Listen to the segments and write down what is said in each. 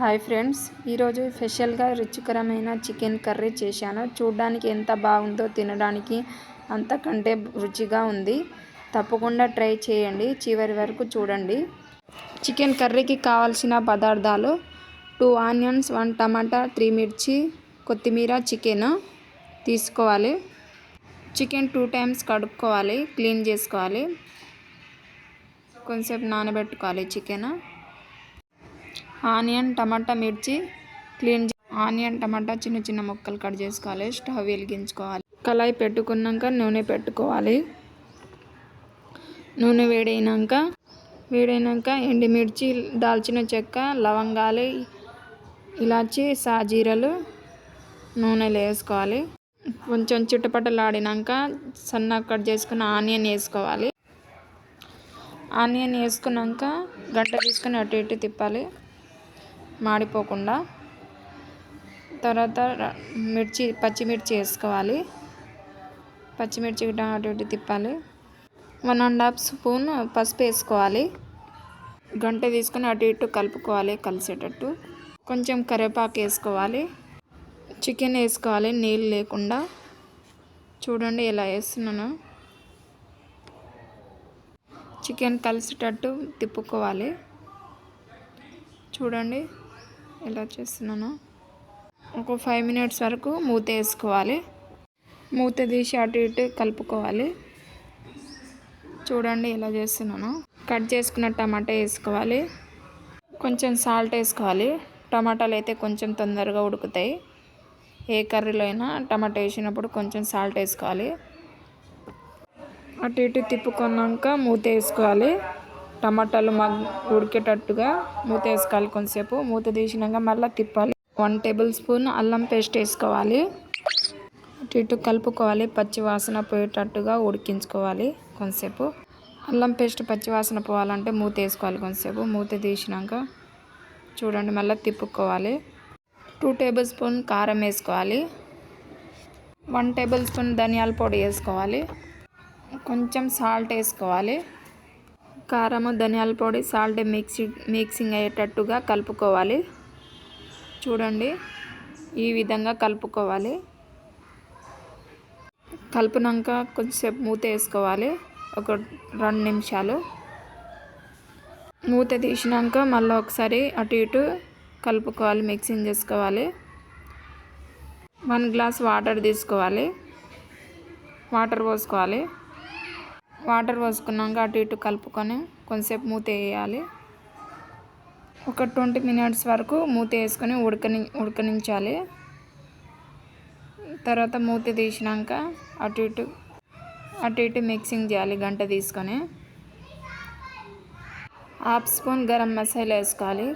Hi friends, ఈరోజు స్పెషల్గా రుచికరమైన చికెన్ కర్రీ చేశాను. చూడడానికి ఎంత బాగుందో తినడానికి అంతకంటే రుచిగా ఉంది. తప్పకుండా ట్రై చేయండి, చివరి వరకు చూడండి. చికెన్ కర్రీకి కావాల్సిన పదార్థాలు: 2 ఆనియన్స్, 1 టమాటా, 3 మిర్చి, కొత్తిమీర, చికెన్ తీసుకోవాలి. చికెన్ 2 టైమ్స్ కడుక్కోవాలి, క్లీన్ చేసుకోవాలి, కొంచెంసేపు నానబెట్టుకోవాలి. చికెన్, ఆనియన్, టమాటా, మిర్చి ఆనియన్, టమాటా చిన్న చిన్న ముక్కలు కట్ చేసుకోవాలి. స్టవ్ వెలిగించుకోవాలి. కళాయి పెట్టుకున్నాక నూనె పెట్టుకోవాలి. నూనె వేడైనాక ఎండుమిర్చి, దాల్చిన చెక్క, లవంగాలు, ఇలాచి, సాజీరలు నూనెలో వేసుకోవాలి. కొంచెం చిటపటలాడినాక సన్నగా కట్ చేసుకున్న ఆనియన్ వేసుకోవాలి. ఆనియన్ వేసుకున్నాక గంట తీసుకొని అటు ఇటు తిప్పాలి, మాడిపోకుండా. తర్వాత పచ్చిమిర్చి వేసుకోవాలి. పచ్చిమిర్చి అటు ఇటు తిప్పాలి. 1½ స్పూన్ పసుపు వేసుకోవాలి. గంట తీసుకొని అటు ఇటు కలుపుకోవాలి కలిసేటట్టు. కొంచెం కరివేపాకు వేసుకోవాలి. చికెన్ వేసుకోవాలి నీళ్ళు లేకుండా. చూడండి ఎలా వేస్తున్నాను. చికెన్ కలిసేటట్టు తిప్పుకోవాలి. చూడండి ఎలా చేస్తున్నాను. ఒక 5 మినిట్స్ వరకు మూత వేసుకోవాలి. మూత తీసి అటు ఇటు కలుపుకోవాలి. చూడండి ఎలా చేస్తున్నాను. కట్ చేసుకున్న టమాటా వేసుకోవాలి. కొంచెం సాల్ట్ వేసుకోవాలి. టమాటాలు అయితే కొంచెం తొందరగా ఉడుకుతాయి. ఏ కర్రీలో అయినా టమాటా వేసినప్పుడు కొంచెం సాల్ట్ వేసుకోవాలి. అటు ఇటు తిప్పుకున్నాక మూత వేసుకోవాలి. టమాటాలు ఉడికేటట్టుగా మూత వేసుకోవాలి. కొంతసేపు మూత తీసినాక మళ్ళీ తిప్పాలి. 1 టేబుల్ స్పూన్ అల్లం పేస్ట్ వేసుకోవాలి. అటు ఇటు కలుపుకోవాలి. పచ్చి వాసన పోయేటట్టుగా ఉడికించుకోవాలి కొంతసేపు. అల్లం పేస్ట్ పచ్చి వాసన పోవాలంటే మూత వేసుకోవాలి కొంతసేపు. మూత తీసినాక చూడండి మళ్ళీ తిప్పుకోవాలి. 2 టేబుల్ స్పూన్ కారం వేసుకోవాలి. 1 టేబుల్ స్పూన్ ధనియాల పొడి వేసుకోవాలి. కొంచెం సాల్ట్ వేసుకోవాలి. కారము, ధనియాల పొడి, సాల్ట్ మిక్సింగ్ అయ్యేటట్టుగా కలుపుకోవాలి. చూడండి ఈ విధంగా కలుపుకోవాలి. కలుపునాక కొంచెంసేపు మూత వేసుకోవాలి. ఒక 2 నిమిషాలు. మూత తీసినాక మళ్ళీ ఒకసారి అటు ఇటు కలుపుకోవాలి, మిక్సింగ్ చేసుకోవాలి. 1 గ్లాస్ వాటర్ తీసుకోవాలి. వాటర్ పోసుకోవాలి. వాటర్ పోసుకున్నాక అటు ఇటు కలుపుకొని కొంతసేపు మూత వేయాలి. ఒక 20 మినిట్స్ వరకు మూత వేసుకొని ఉడకనించాలి. తర్వాత మూత తీసినాక అటు ఇటు మిక్సింగ్ చేయాలి గంట తీసుకొని. 1/2 స్పూన్ గరం మసాలా వేసుకోవాలి.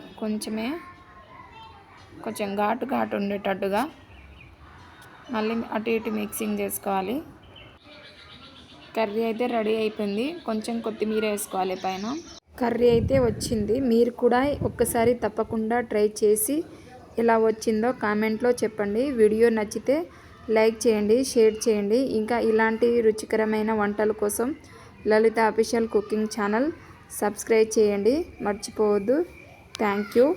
కొంచెం ఘాటు ఉండేటట్టుగా మళ్ళీ అటు ఇటు మిక్సింగ్ చేసుకోవాలి. కర్రీ అయితే రెడీ అయిపోయింది. కొంచెం కొత్తిమీర వేసుకోవాలి పైన. కర్రీ అయితే వచ్చింది. మీరు కూడా ఒక్కసారి తప్పకుండా ట్రై చేసి ఎలా వచ్చిందో కామెంట్లో చెప్పండి. వీడియో నచ్చితే లైక్ చేయండి, షేర్ చేయండి. ఇంకా ఇలాంటి రుచికరమైన వంటల కోసం లలిత అఫీషియల్ కుకింగ్ ఛానల్ సబ్స్క్రైబ్ చేయండి మర్చిపోవద్దు. Thank you.